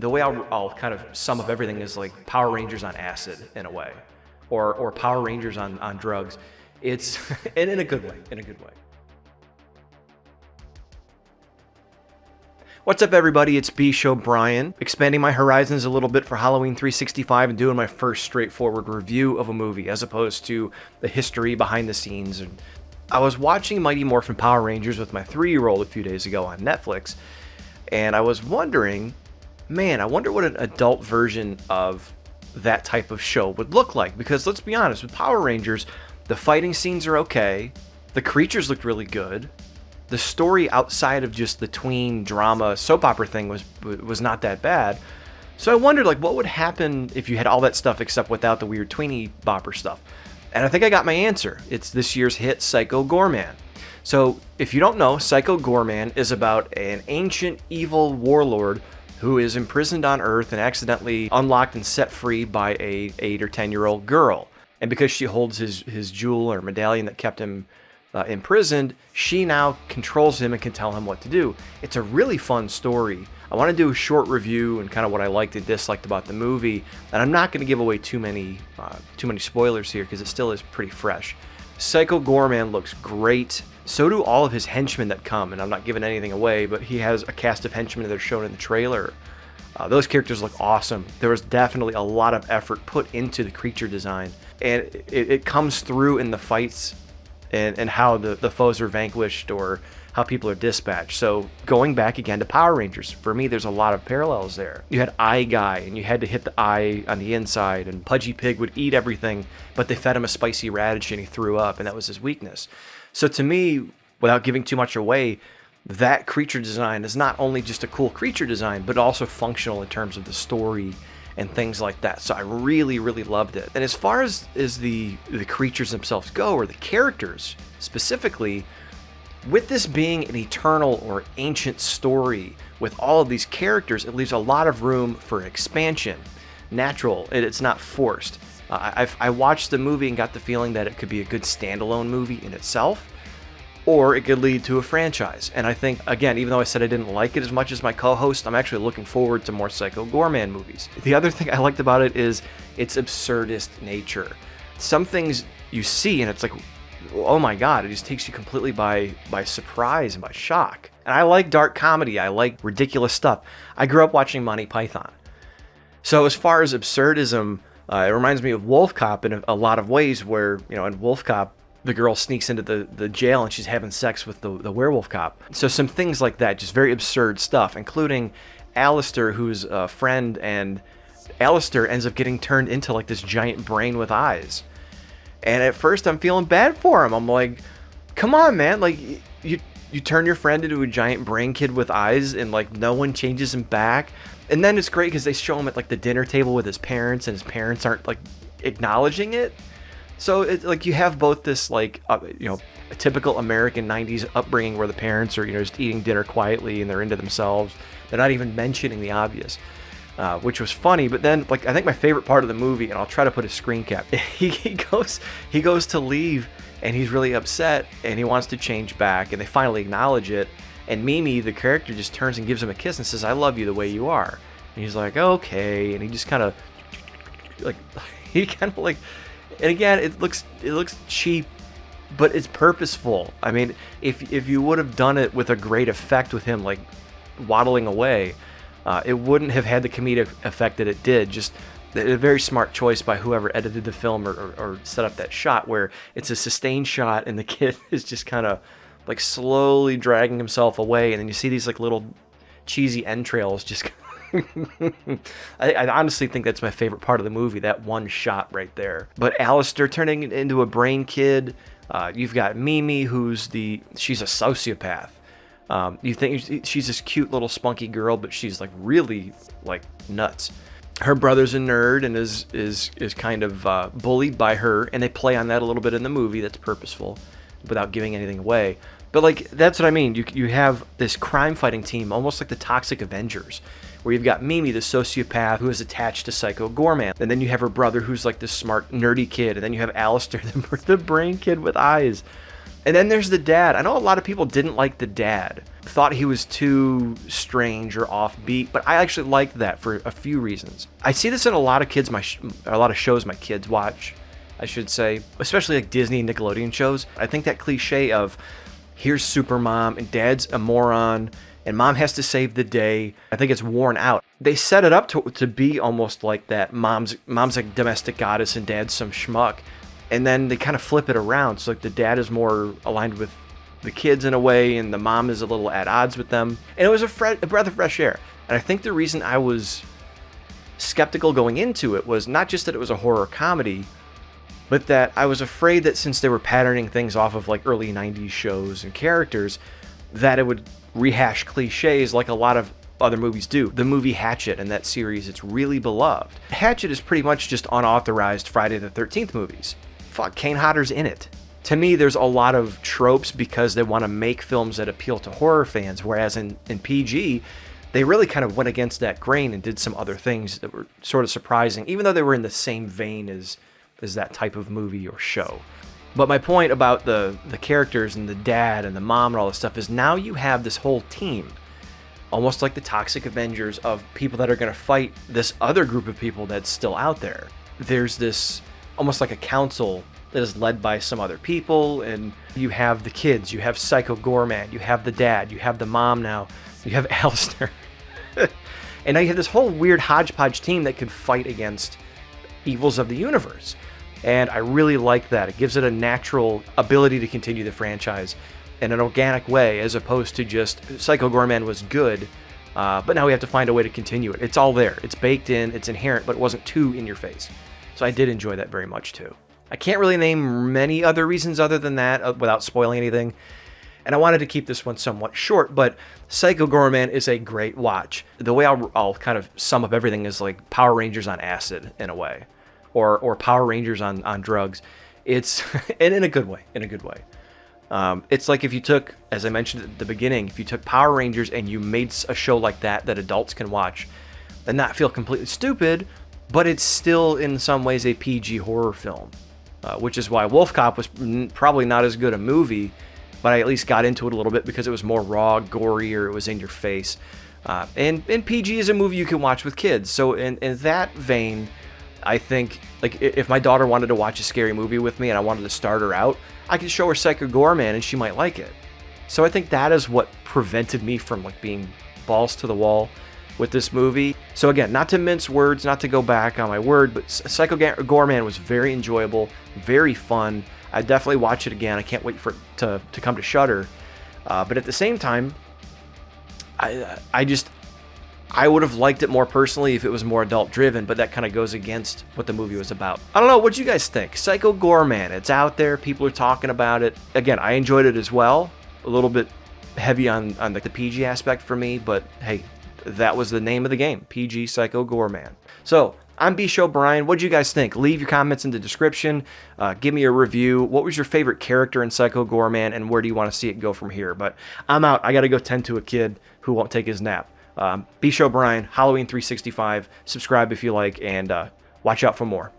the way I'll kind of sum up everything is like Power Rangers on acid in a way, or Power Rangers on drugs. It's and in a good way, What's up, everybody? It's B-Show Brian, expanding my horizons a little bit for Halloween 365 and doing my first straightforward review of a movie as opposed to the history behind the scenes. And I was watching Mighty Morphin Power Rangers with my 3-year-old a few days ago on Netflix, and I was wondering, man, I wonder what an adult version of that type of show would look like. Because let's be honest, with Power Rangers, the fighting scenes are okay, the creatures looked really good, the story outside of just the tween drama soap opera thing was not that bad. So I wondered, like, what would happen if you had all that stuff except without the weird tweeny bopper stuff? And I think I got my answer. It's this year's hit, Psycho Goreman. So if you don't know, Psycho Goreman is about an ancient evil warlord who is imprisoned on Earth and accidentally unlocked and set free by a 8 or 10-year-old girl. And because she holds his jewel or medallion that kept him imprisoned, she now controls him and can tell him what to do. It's a really fun story. I want to do a short review and kind of what I liked and disliked about the movie, and I'm not going to give away too many spoilers here because it still is pretty fresh. Psycho Goreman looks great. So do all of his henchmen that come, and I'm not giving anything away, but he has a cast of henchmen that are shown in the trailer. Those characters look awesome. There was definitely a lot of effort put into the creature design, and it comes through in the fights and how the foes are vanquished or how people are dispatched. So going back again to Power Rangers, for me, there's a lot of parallels there. You had Eye Guy, and you had to hit the eye on the inside, and Pudgy Pig would eat everything, but they fed him a spicy radish and he threw up, and that was his weakness. So to me, without giving too much away, that creature design is not only just a cool creature design, but also functional in terms of the story and things like that. So I really, really loved it. And as far as the creatures themselves go, or the characters specifically, with this being an eternal or ancient story with all of these characters, it leaves a lot of room for expansion. Natural, it's not forced. I watched the movie and got the feeling that it could be a good standalone movie in itself, or it could lead to a franchise. And I think, again, even though I said I didn't like it as much as my co-host, I'm actually looking forward to more Psycho Goreman movies. The other thing I liked about it is its absurdist nature. Some things you see and it's like, oh my god, it just takes you completely by surprise and by shock. And I like dark comedy, I like ridiculous stuff. I grew up watching Monty Python. So as far as absurdism, it reminds me of Wolf Cop in a lot of ways, where, you know, in Wolf Cop, the girl sneaks into the jail and she's having sex with the werewolf cop. So some things like that, just very absurd stuff, including Alistair, who's a friend, and Alistair ends up getting turned into like this giant brain with eyes. And at first I'm feeling bad for him. I'm like, come on, man, like you turn your friend into a giant brain kid with eyes and like no one changes him back. And then it's great because they show him at like the dinner table with his parents, and his parents aren't like acknowledging it. So it's like you have both this like, you know, a typical American 90s upbringing where the parents are, you know, just eating dinner quietly and they're into themselves. They're not even mentioning the obvious, which was funny. But then, like, I think my favorite part of the movie, and I'll try to put a screen cap, he goes to leave and he's really upset and he wants to change back, and they finally acknowledge it. And Mimi, the character, just turns and gives him a kiss and says, "I love you the way you are." And he's like, okay. And he just kind of like, and again, it looks cheap, but it's purposeful. I mean, if you would have done it with a great effect with him like waddling away, it wouldn't have had the comedic effect that it did. Just a very smart choice by whoever edited the film or set up that shot where it's a sustained shot and the kid is just kind of like slowly dragging himself away, and then you see these like little cheesy entrails just I honestly think that's my favorite part of the movie, that one shot right there. But Alistair turning into a brain kid, you've got Mimi, she's a sociopath. You think she's this cute little spunky girl, but she's like really like nuts. Her brother's a nerd and is kind of bullied by her, and they play on that a little bit in the movie. That's purposeful, without giving anything away. But like, that's what I mean. You have this crime fighting team, almost like the Toxic Avengers, where you've got Mimi, the sociopath who is attached to Psycho Goreman, and then you have her brother who's like this smart nerdy kid, and then you have Alistair, the brain kid with eyes. And then there's the dad. I know a lot of people didn't like the dad, thought he was too strange or offbeat, but I actually liked that for a few reasons. I see this in a lot of a lot of shows my kids watch, I should say, especially like Disney and Nickelodeon shows. I think that cliche of here's super mom and dad's a moron and mom has to save the day, I think it's worn out. They set it up to be almost like that. Mom's like domestic goddess and dad's some schmuck. And then they kind of flip it around. So like the dad is more aligned with the kids in a way, and the mom is a little at odds with them. And it was a breath of fresh air. And I think the reason I was skeptical going into it was not just that it was a horror comedy, but that I was afraid that since they were patterning things off of like early 90s shows and characters, that it would rehash cliches like a lot of other movies do. The movie Hatchet and that series, it's really beloved. Hatchet is pretty much just unauthorized Friday the 13th movies. Fuck, Kane Hodder's in it. To me, there's a lot of tropes because they want to make films that appeal to horror fans, whereas in PG, they really kind of went against that grain and did some other things that were sort of surprising, even though they were in the same vein as that type of movie or show. But my point about the characters and the dad and the mom and all this stuff is now you have this whole team, almost like the Toxic Avengers, of people that are going to fight this other group of people that's still out there. There's this almost like a council that is led by some other people, and you have the kids, you have Psycho Goreman, you have the dad, you have the mom now, you have Alistair. And now you have this whole weird hodgepodge team that could fight against evils of the universe. And I really like that. It gives it a natural ability to continue the franchise in an organic way, as opposed to just Psycho Goreman was good, but now we have to find a way to continue it. It's all there. It's baked in. It's inherent, but it wasn't too in your face. So I did enjoy that very much too. I can't really name many other reasons other than that without spoiling anything. And I wanted to keep this one somewhat short, but Psycho Goreman is a great watch. The way I'll kind of sum up everything is like Power Rangers on acid in a way, or Power Rangers on drugs. It's and in a good way. It's like if you took, as I mentioned at the beginning, if you took Power Rangers and you made a show like that adults can watch and not feel completely stupid, but it's still in some ways a PG horror film, which is why Wolf Cop was probably not as good a movie, but I at least got into it a little bit because it was more raw, gorier, it was in your face. And PG is a movie you can watch with kids. So in that vein, I think, like, if my daughter wanted to watch a scary movie with me and I wanted to start her out, I could show her Psycho Goreman and she might like it. So I think that is what prevented me from like being balls to the wall with this movie. So again, not to mince words, not to go back on my word, but Psycho Goreman was very enjoyable, very fun. I definitely watch it again. I can't wait for it to come to Shudder. But at the same time, I would have liked it more personally if it was more adult driven, but that kind of goes against what the movie was about. I don't know, what do you guys think? Psycho Goreman, it's out there, people are talking about it. Again, I enjoyed it as well. A little bit heavy on like the PG aspect for me, but hey, that was the name of the game, PG Psycho Goreman. So, I'm B. Show Brian. What do you guys think? Leave your comments in the description. Give me a review. What was your favorite character in Psycho Goreman, and where do you want to see it go from here? But I'm out. I got to go tend to a kid who won't take his nap. B. Show Brian, Halloween 365. Subscribe if you like, and watch out for more.